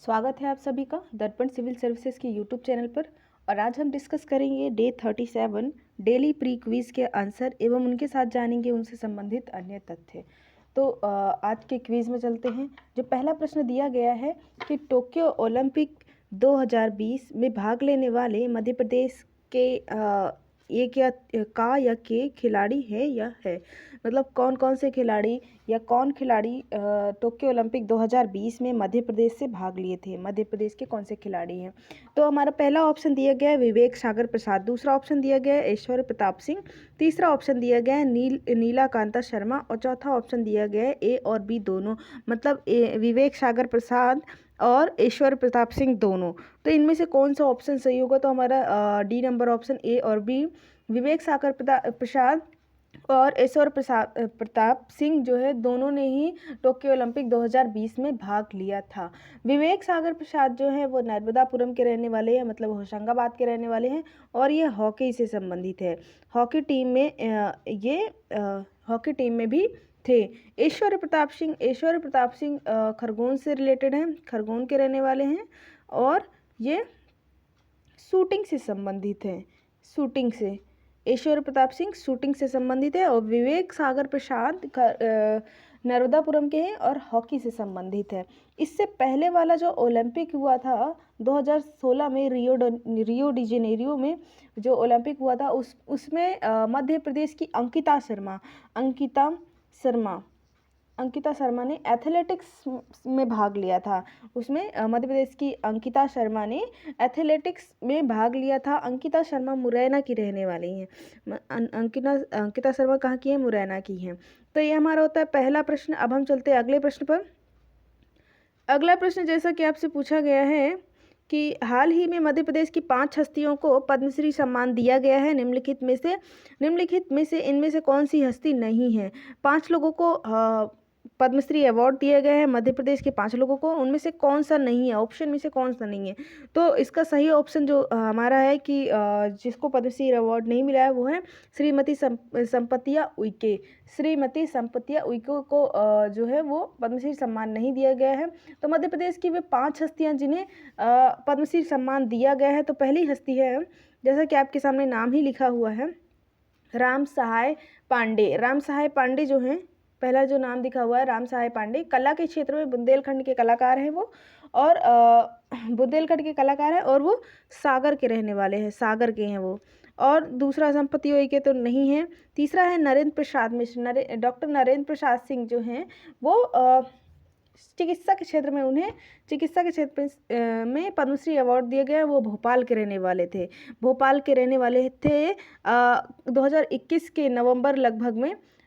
स्वागत है आप सभी का दर्पण सिविल सर्विसेज के यूट्यूब चैनल पर। और आज हम डिस्कस करेंगे डे 37 डेली प्री क्विज के आंसर एवं उनके साथ जानेंगे उनसे संबंधित अन्य तथ्य। तो आज के क्विज में चलते हैं। जो पहला प्रश्न दिया गया है कि टोक्यो ओलंपिक 2020 में भाग लेने वाले मध्य प्रदेश के एक या का या के खिलाड़ी है या है, मतलब कौन कौन से खिलाड़ी या कौन खिलाड़ी टोक्यो ओलंपिक 2020 में मध्य प्रदेश से भाग लिए थे। मध्य प्रदेश के कौन से खिलाड़ी हैं? तो हमारा पहला ऑप्शन दिया गया है विवेक सागर प्रसाद, दूसरा ऑप्शन दिया गया है ऐश्वर्य प्रताप सिंह, तीसरा ऑप्शन दिया गया है नीलाकांता शर्मा और चौथा ऑप्शन दिया गया है ए और बी दोनों, मतलब विवेक सागर प्रसाद और ऐश्वर्य प्रताप सिंह दोनों। तो इनमें से कौन सा ऑप्शन सही होगा? तो हमारा डी नंबर ऑप्शन ए और बी, विवेक सागर प्रसाद और ऐश्वर्य प्रताप सिंह जो है दोनों ने ही टोक्यो ओलंपिक 2020 में भाग लिया था। विवेक सागर प्रसाद जो है वो नर्मदापुरम के रहने वाले हैं, मतलब होशंगाबाद के रहने वाले हैं और ये हॉकी से संबंधित है। हॉकी टीम में हॉकी टीम में भी थे। ऐश्वर्य प्रताप सिंह खरगोन से रिलेटेड हैं, खरगोन के रहने वाले हैं और ये शूटिंग से संबंधित हैं। शूटिंग से ऐश्वर्य प्रताप सिंह शूटिंग से संबंधित है और विवेक सागर प्रसाद नर्मदापुरम के हैं और हॉकी से संबंधित है। इससे पहले वाला जो ओलंपिक हुआ था 2016 में रियो डी जेनेरियो में जो ओलंपिक हुआ था उसमें मध्य प्रदेश की अंकिता शर्मा ने एथलेटिक्स में भाग लिया था। उसमें मध्य प्रदेश की अंकिता शर्मा ने एथलेटिक्स में भाग लिया था। अंकिता शर्मा मुरैना की रहने वाली हैं। अंकिता शर्मा कहाँ की हैं? मुरैना की हैं। तो ये हमारा होता है पहला प्रश्न। अब हम चलते हैं अगले प्रश्न पर। अगला प्रश्न जैसा कि आपसे पूछा गया है कि हाल ही में मध्य प्रदेश की 5 हस्तियों को पद्मश्री सम्मान दिया गया है। निम्नलिखित में से इनमें से कौन सी हस्ती नहीं है? 5 लोगों को पद्मश्री अवार्ड दिया गया है मध्य प्रदेश के 5 लोगों को, उनमें से कौन सा नहीं है? ऑप्शन में से कौन सा नहीं है? तो इसका सही ऑप्शन जो हमारा है कि जिसको पद्मश्री अवार्ड नहीं मिला है वो है श्रीमती संपतिया उइके। श्रीमती संपतिया उइके को जो है वो पद्मश्री सम्मान नहीं दिया गया है। तो मध्य प्रदेश की वे 5 हस्तियां जिन्हें पद्मश्री सम्मान दिया गया है, तो पहली हस्ती है, जैसा कि आपके सामने नाम ही लिखा हुआ है, राम सहाय पांडे। राम सहाय पांडे जो हैं, पहला जो नाम दिखा हुआ है राम सहाय पांडे, कला के क्षेत्र में बुंदेलखंड के कलाकार हैं वो, और बुंदेलखंड के कलाकार हैं और वो सागर के रहने वाले हैं, सागर के हैं वो। और दूसरा संपत्ति उइके तो नहीं है। तीसरा है नरेंद्र प्रसाद मिश्र। डॉक्टर नरेंद्र प्रसाद सिंह जो हैं वो चिकित्सा के क्षेत्र में उन्हें चिकित्सा के क्षेत्र में पद्मश्री अवार्ड दिया गया। वो भोपाल के रहने वाले थे। 2021 के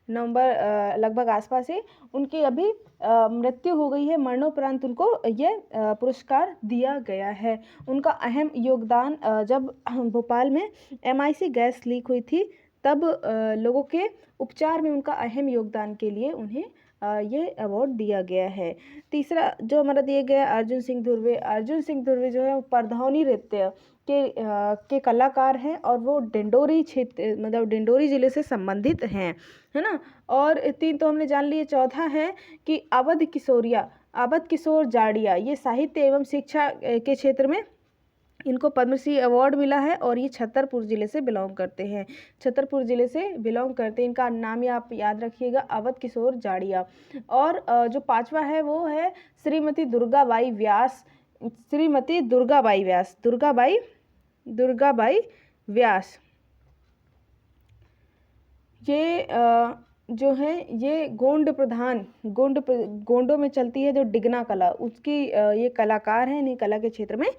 नवंबर लगभग आसपास ही उनकी अभी मृत्यु हो गई है। मरणोपरांत उनको ये पुरस्कार दिया गया है। उनका अहम योगदान जब भोपाल में MIC गैस लीक हुई थी तब लोगों के उपचार में उनका अहम योगदान के लिए उन्हें ये अवार्ड दिया गया है। तीसरा जो हमारा दिया गया है अर्जुन सिंह धुर्वे जो है वो परधौनी नृत्य के कलाकार हैं और वो डिंडोरी क्षेत्र, मतलब डिंडोरी जिले से संबंधित हैं, है ना। और 3 तो हमने जान लिए। चौथा है कि अवध किशोर जाड़िया, ये साहित्य एवं शिक्षा के क्षेत्र में इनको पद्मश्री अवार्ड मिला है और ये छतरपुर जिले से बिलोंग करते हैं। इनका नाम आप याद रखिएगा, अवध किशोर जाड़िया। और जो 5वां है वो है श्रीमती दुर्गाबाई व्यास। ये जो है ये गोंडों में चलती है जो डिगना कला, उसकी ये कलाकार हैं। इन्हीं कला के क्षेत्र में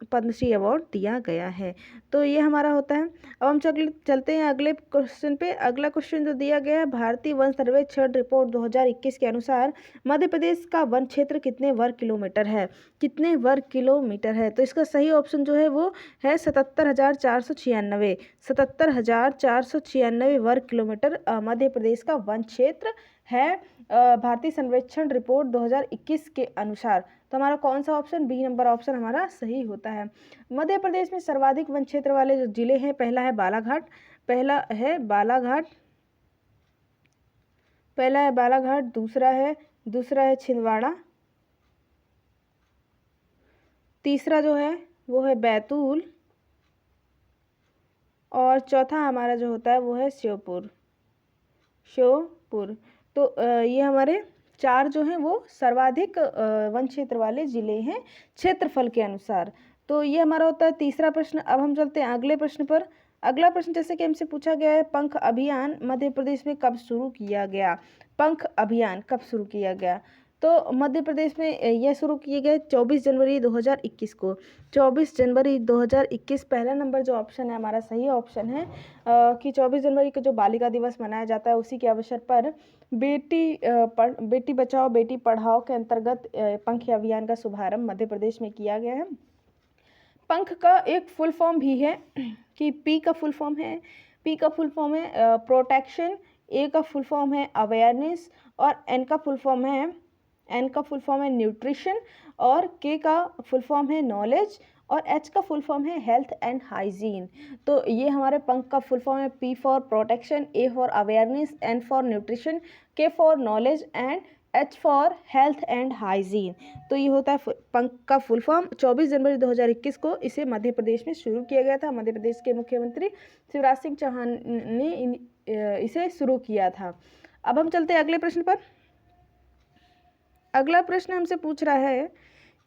पद्मश्री अवार्ड दिया गया है। तो ये हमारा होता है। अब हम चलते हैं अगले क्वेश्चन पे। अगला क्वेश्चन जो दिया गया है, भारतीय वन सर्वेक्षण रिपोर्ट 2021 के अनुसार मध्य प्रदेश का वन क्षेत्र कितने वर्ग किलोमीटर है? तो इसका सही ऑप्शन जो है वो है 77,496 वर्ग किलोमीटर मध्य प्रदेश का वन क्षेत्र है भारतीय सर्वेक्षण रिपोर्ट 2021 के अनुसार। तो हमारा कौन सा ऑप्शन? बी नंबर ऑप्शन हमारा सही होता है। मध्य प्रदेश में सर्वाधिक वन क्षेत्र वाले जो जिले हैं, पहला है बालाघाट, दूसरा है छिंदवाड़ा, तीसरा जो है वो है बैतूल, और चौथा हमारा जो होता है वो है श्योपुर। तो ये हमारे 4 जो हैं वो सर्वाधिक वन क्षेत्र वाले जिले हैं क्षेत्रफल के अनुसार। तो ये हमारा होता है तीसरा प्रश्न। अब हम चलते हैं अगले प्रश्न पर। अगला प्रश्न जैसे कि हमसे पूछा गया है, पंख अभियान मध्य प्रदेश में कब शुरू किया गया? पंख अभियान कब शुरू किया गया? तो मध्य प्रदेश में यह शुरू किए गए 24 जनवरी 2021 को। 24 जनवरी 2021 पहला नंबर जो ऑप्शन है हमारा सही ऑप्शन है कि 24 जनवरी को जो बालिका दिवस मनाया जाता है उसी के अवसर पर बेटी बचाओ बेटी पढ़ाओ के अंतर्गत पंख अभियान का शुभारंभ मध्य प्रदेश में किया गया है। पंख का एक फुल फॉर्म भी है कि पी का फुल फॉर्म है प्रोटेक्शन, ए का फुल फॉर्म है अवेयरनेस, और एन का फुल फॉर्म है न्यूट्रिशन, और के का फुल फॉर्म है नॉलेज, और एच का फुल फॉर्म है हेल्थ एंड हाइजीन। तो ये हमारे पंख का फुल फॉर्म है P for protection, A for awareness, N for nutrition, K for knowledge and H for health and hygiene. तो ये होता है पंख का फुल फॉर्म। 24 जनवरी 2021 को इसे मध्य प्रदेश में शुरू किया गया था। मध्य प्रदेश के मुख्यमंत्री शिवराज सिंह चौहान ने इसे शुरू किया था। अब हम चलते हैं अगले प्रश्न पर। अगला प्रश्न हमसे पूछ रहा है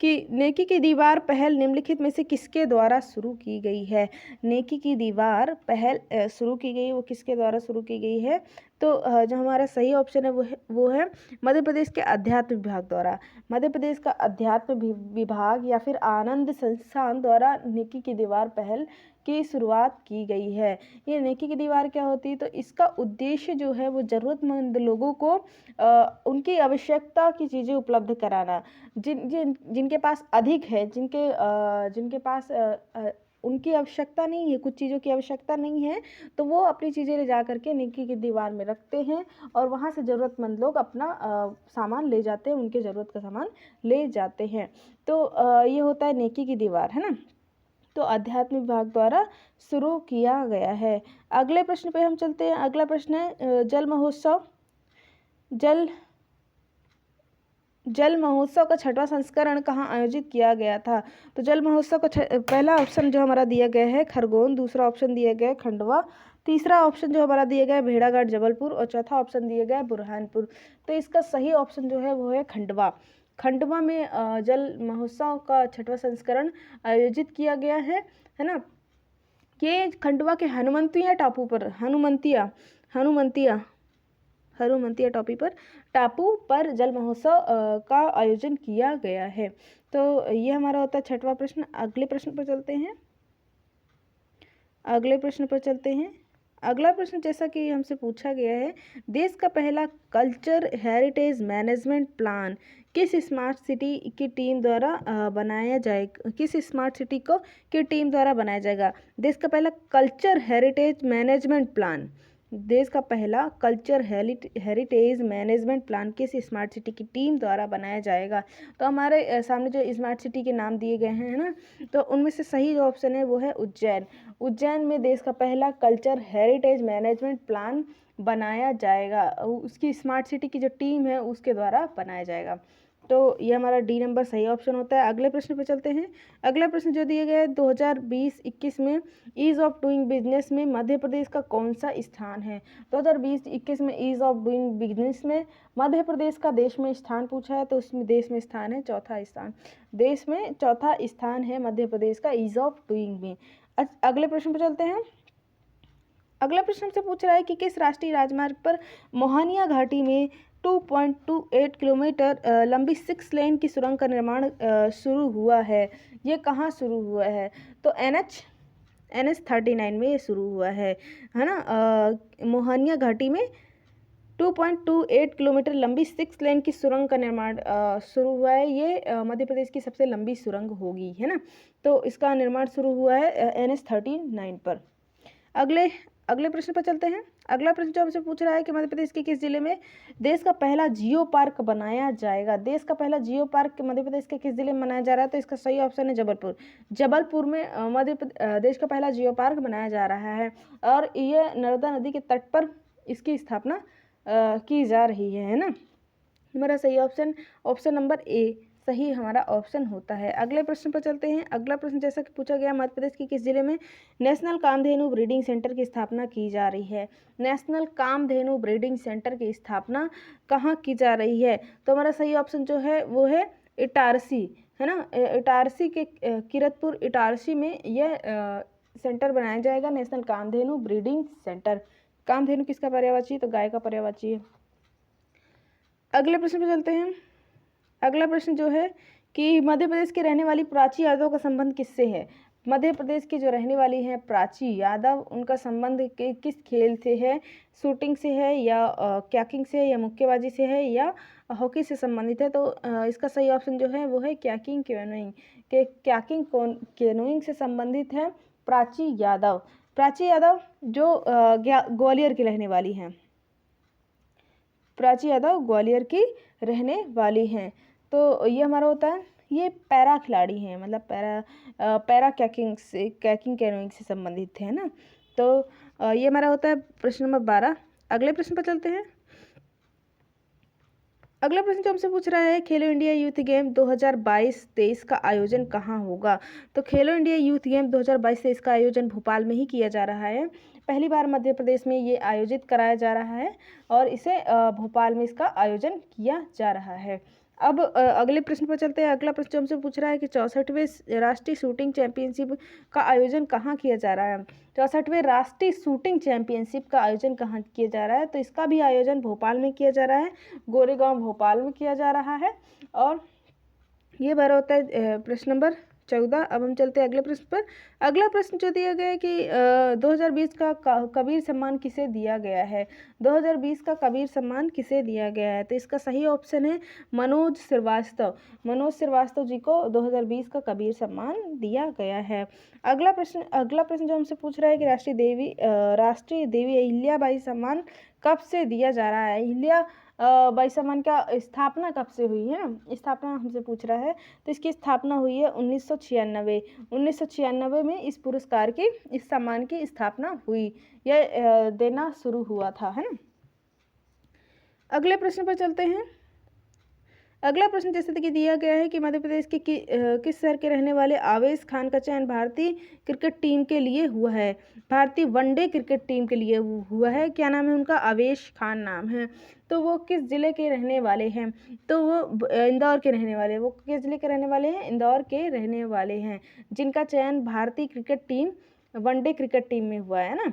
कि नेकी की दीवार पहल निम्नलिखित में से किसके द्वारा शुरू की गई है? नेकी की दीवार पहल शुरू की गई, वो किसके द्वारा शुरू की गई है? तो जो हमारा सही ऑप्शन है वो है मध्य प्रदेश के अध्यात्म विभाग द्वारा। मध्य प्रदेश का अध्यात्म विभाग या फिर आनंद संस्थान द्वारा नेकी की दीवार पहल की शुरुआत की गई है। ये नेकी की दीवार क्या होती है? तो इसका उद्देश्य जो है वो ज़रूरतमंद लोगों को उनकी आवश्यकता की चीज़ें उपलब्ध कराना। जिनके पास अधिक है, जिनके पास उनकी आवश्यकता नहीं है, कुछ चीज़ों की आवश्यकता नहीं है, तो वो अपनी चीज़ें ले जा करके नेकी की दीवार में रखते हैं और वहाँ से ज़रूरतमंद लोग अपना सामान ले जाते हैं, उनके ज़रूरत का सामान ले जाते हैं। तो ये होता है नेकी की दीवार, है ना। तो अध्यात्म विभाग द्वारा शुरू किया गया है। अगले प्रश्न पे हम चलते हैं। अगला प्रश्न है जल महोत्सव का 6वां संस्करण कहाँ आयोजित किया गया था? तो जल महोत्सव का पहला ऑप्शन जो हमारा दिया गया है खरगोन, दूसरा ऑप्शन दिया गया है खंडवा, तीसरा ऑप्शन जो हमारा दिया गया है भेड़ाघाट जबलपुर, और चौथा ऑप्शन दिया गया है बुरहानपुर। तो इसका सही ऑप्शन जो है वो है खंडवा। खंडवा में जल महोत्सव का 6वां संस्करण आयोजित किया गया है ना। ये खंडवा के हनुमंतिया टापू पर जल महोत्सव का आयोजन किया गया है। तो ये हमारा होता है 6वां प्रश्न। अगले प्रश्न पर चलते हैं। अगला प्रश्न जैसा कि हमसे पूछा गया है, देश का पहला कल्चर हेरिटेज मैनेजमेंट प्लान किस स्मार्ट सिटी की टीम द्वारा बनाया जाएगा? देश का पहला कल्चर हेरिटेज मैनेजमेंट प्लान किस स्मार्ट सिटी की टीम द्वारा बनाया जाएगा? तो हमारे सामने जो स्मार्ट सिटी के नाम दिए गए हैं ना, तो उनमें से सही जो ऑप्शन है वो है उज्जैन में देश का पहला कल्चर हेरिटेज मैनेजमेंट प्लान बनाया जाएगा। उसकी स्मार्ट सिटी की जो टीम है उसके द्वारा बनाया जाएगा। तो ये हमारा डी नंबर सही ऑप्शन होता है। अगले प्रश्न पे चलते हैं। अगला प्रश्न जो दिया गया है 2020-21 में ईज ऑफ डूइंग बिजनेस में मध्य प्रदेश का कौन सा स्थान है? 2020-21 में ईज ऑफ डूइंग बिजनेस में मध्य प्रदेश का देश में स्थान पूछा है, तो उसमें देश में स्थान है चौथा स्थान है मध्य प्रदेश का ईज ऑफ डूइंग में। अगले प्रश्न पर चलते हैं। अगला प्रश्न हमसे पूछ रहा है कि किस राष्ट्रीय राजमार्ग पर मोहनिया घाटी में 2.28 किलोमीटर लंबी 6 लेन की सुरंग का निर्माण शुरू हुआ है? ये कहाँ शुरू हुआ है? तो NH 39 में ये शुरू हुआ है ना। मोहनिया घाटी में 2.28 किलोमीटर लंबी 6 लेन की सुरंग का निर्माण शुरू हुआ है। ये मध्य प्रदेश की सबसे लंबी सुरंग होगी, है ना। तो इसका निर्माण शुरू हुआ है NH 39 पर। अगले प्रश्न पर चलते हैं। अगला प्रश्न जो हमसे पूछ रहा है कि मध्य प्रदेश के किस जिले में देश का पहला जियो पार्क बनाया जाएगा? देश का पहला जियो पार्क मध्य प्रदेश के किस जिले में बनाया जा रहा है? तो इसका सही ऑप्शन है जबलपुर में मध्य प्रदेश का पहला जियो पार्क बनाया जा रहा है, और ये नर्मदा नदी के तट पर इसकी स्थापना की जा रही है ना। हमारा सही ऑप्शन नंबर ए सही हमारा ऑप्शन होता है। अगले प्रश्न पर चलते हैं। अगला प्रश्न जैसा कि पूछा गया, मध्य प्रदेश के किस जिले में नेशनल कामधेनु ब्रीडिंग सेंटर की स्थापना की जा रही है? नेशनल कामधेनु ब्रीडिंग सेंटर की स्थापना कहाँ की जा रही है? तो हमारा सही ऑप्शन जो है वो है इटारसी, है ना। इटारसी के किरतपुर इटारसी में यह सेंटर बनाया जाएगा, national Kamdhenu breeding centre. Kamdhenu किसका पर्यायवाची है? तो गाय का पर्यायवाची है। अगले प्रश्न पे चलते हैं। अगला प्रश्न जो है कि मध्य प्रदेश के रहने वाली प्राची यादव का संबंध किससे है? मध्य प्रदेश की जो रहने वाली हैं प्राची यादव, उनका संबंध किस खेल से है? शूटिंग से है या कैकिंग से है या मुक्केबाजी से है या हॉकी से संबंधित है? तो इसका सही ऑप्शन जो है वो है कैकिंग कैनोइंग। कैकिंग कैनोइंग से संबंधित है प्राची यादव। प्राची यादव जो ग्वालियर की रहने वाली हैं। प्राची यादव ग्वालियर की रहने वाली हैं। तो ये हमारा होता है, ये पैरा खिलाड़ी हैं, मतलब पैरा कैकिंग कैनोइंग से संबंधित है ना। तो ये हमारा होता है प्रश्न नंबर 12। अगले प्रश्न पर चलते हैं। अगला प्रश्न जो हमसे पूछ रहा है, खेलो इंडिया यूथ गेम 2022-23 का आयोजन कहाँ होगा? तो खेलो इंडिया यूथ गेम 2022-23 का आयोजन भोपाल में ही किया जा रहा है। पहली बार मध्य प्रदेश में ये आयोजित कराया जा रहा है और इसे भोपाल में इसका आयोजन किया जा रहा है। अब अगले प्रश्न पर चलते हैं। अगला प्रश्न जो हमसे पूछ रहा है कि 64वें राष्ट्रीय शूटिंग चैंपियनशिप का आयोजन कहाँ किया जा रहा है? 64वें राष्ट्रीय शूटिंग चैंपियनशिप का आयोजन कहाँ किया जा रहा है? तो इसका भी आयोजन भोपाल में किया जा रहा है, गोरेगांव भोपाल में किया जा रहा है। और ये बार होता है प्रश्न नंबर 14। अब हम चलते हैं अगले प्रश्न पर। अगला प्रश्न जो दिया गया है कि 2020 का कबीर सम्मान किसे दिया गया है? 2020 का कबीर सम्मान किसे दिया गया है? तो इसका सही ऑप्शन है मनोज श्रीवास्तव। मनोज श्रीवास्तव जी को 2020 का कबीर सम्मान दिया गया है। अगला प्रश्न जो हमसे पूछ रहा है कि राष्ट्रीय देवी अहिल्याबाई सम्मान कब से दिया जा रहा है? अहिल्या बाई सम्मान का स्थापना कब से हुई है? स्थापना हमसे पूछ रहा है। तो इसकी स्थापना हुई है 1996 में इस पुरस्कार की, इस सम्मान की स्थापना हुई। यह देना शुरू हुआ था, है ना। अगले प्रश्न पर चलते हैं। अगला प्रश्न जैसे कि दिया गया है कि मध्य प्रदेश के किस शहर के रहने वाले आवेश खान का चयन भारतीय क्रिकेट टीम के लिए हुआ है? भारतीय वनडे क्रिकेट टीम के लिए हुआ है। क्या नाम है उनका? आवेश खान नाम है। तो वो किस जिले के रहने वाले हैं? तो वो इंदौर के रहने वाले हैं। वो किस जिले के रहने वाले हैं? इंदौर के रहने वाले हैं, जिनका चयन भारतीय cricket team one day cricket team में हुआ है ना।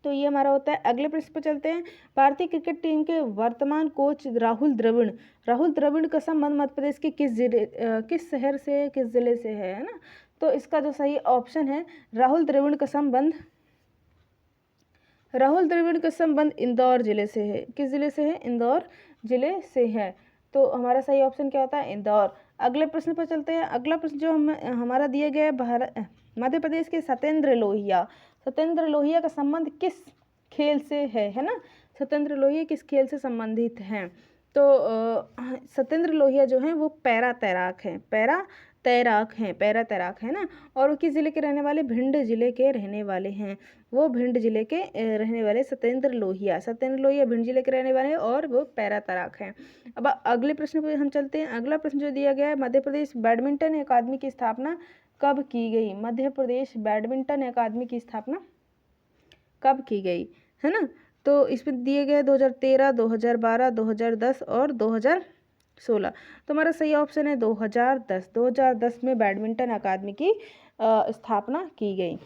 तो ये हमारा होता है। अगले प्रश्न पर चलते हैं। भारतीय क्रिकेट टीम के वर्तमान कोच राहुल द्रविड़ का संबंध मध्य प्रदेश के किस शहर से, किस जिले से है ना। तो इसका जो सही ऑप्शन है, राहुल द्रविड़ का संबंध इंदौर जिले से है। किस जिले से है? इंदौर जिले से है। तो हमारा सही ऑप्शन क्या होता है? इंदौर। अगले प्रश्न पर चलते हैं। अगला प्रश्न जो हमारा दिया गया है, मध्य प्रदेश के सत्येंद्र लोहिया का संबंध किस खेल से है ना। सत्येंद्र लोहिया किस खेल से संबंधित हैं? तो सत्येंद्र लोहिया जो हैं वो पैरा तैराक है ना। और वो किस जिले के रहने वाले? भिंड जिले के रहने वाले हैं। वो भिंड जिले के रहने वाले सत्येंद्र लोहिया भिंड जिले के रहने वाले हैं और वो पैरा तैराक हैं। अब अगले प्रश्न पर हम चलते हैं। अगला प्रश्न जो दिया गया है, मध्य प्रदेश बैडमिंटन अकादमी की स्थापना कब की गई? मध्य प्रदेश बैडमिंटन अकादमी की स्थापना कब की गई, है ना। तो इसमें दिए गए 2013, 2012, 2010 और 2016। तो हमारा सही ऑप्शन है 2010 में बैडमिंटन अकादमी की स्थापना की गई।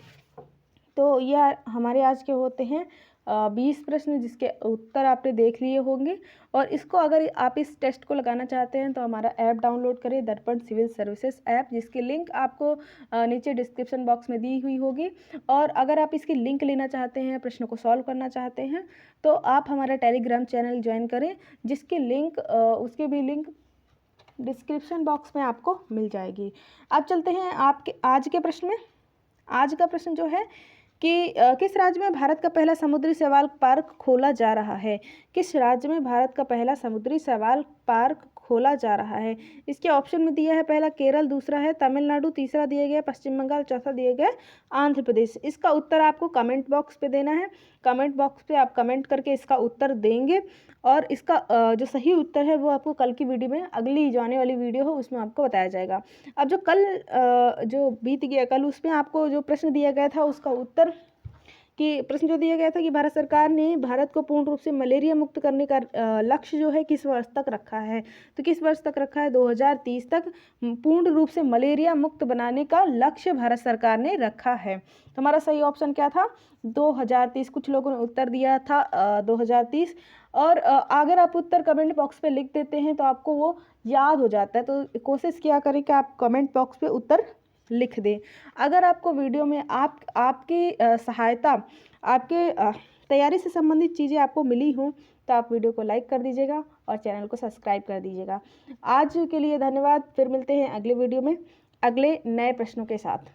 तो यह हमारे आज के होते हैं 20 प्रश्न, जिसके उत्तर आपने देख लिए होंगे। और इसको अगर आप इस टेस्ट को लगाना चाहते हैं तो हमारा ऐप डाउनलोड करें, दर्पण सिविल सर्विसेज ऐप, जिसकी लिंक आपको नीचे डिस्क्रिप्शन बॉक्स में दी हुई होगी। और अगर आप इसकी लिंक लेना चाहते हैं, प्रश्न को सॉल्व करना चाहते हैं, तो आप हमारा टेलीग्राम चैनल ज्वाइन करें, जिसकी लिंक उसकी भी लिंक डिस्क्रिप्शन बॉक्स में आपको मिल जाएगी। अब चलते हैं आपके आज के प्रश्न में। आज का प्रश्न जो है कि किस राज्य में भारत का पहला समुद्री शैवाल पार्क खोला जा रहा है? किस राज्य में भारत का पहला समुद्री शैवाल पार्क खोला जा रहा है? इसके ऑप्शन में दिया है पहला केरल, दूसरा है तमिलनाडु, तीसरा दिया गया है पश्चिम बंगाल, चौथा दिया गया है आंध्र प्रदेश। इसका उत्तर आपको कमेंट बॉक्स पे देना है। कमेंट बॉक्स पे आप कमेंट करके इसका उत्तर देंगे और इसका जो सही उत्तर है वो आपको कल की वीडियो में, अगली जो आने वाली वीडियो हो उसमें आपको बताया जाएगा। अब जो कल जो बीत गया कल, उसमें आपको जो प्रश्न दिया गया था उसका उत्तर कि प्रश्न जो दिया गया था कि भारत सरकार ने भारत को पूर्ण रूप से मलेरिया मुक्त करने का लक्ष्य जो है किस वर्ष तक रखा है? तो किस वर्ष तक रखा है? 2030 तक पूर्ण रूप से मलेरिया मुक्त बनाने का लक्ष्य भारत सरकार ने रखा है। तो हमारा सही ऑप्शन क्या था? 2030। कुछ लोगों ने उत्तर दिया था 2030। और अगर आप उत्तर कमेंट बॉक्स पे लिख देते हैं तो आपको वो याद हो जाता है। तो कोशिश किया करें कि आप कमेंट बॉक्स पे उत्तर लिख दें। अगर आपको वीडियो में आपकी सहायता, आपके तैयारी से संबंधित चीज़ें आपको मिली हों तो आप वीडियो को लाइक कर दीजिएगा और चैनल को सब्सक्राइब कर दीजिएगा। आज के लिए धन्यवाद। फिर मिलते हैं अगले वीडियो में अगले नए प्रश्नों के साथ।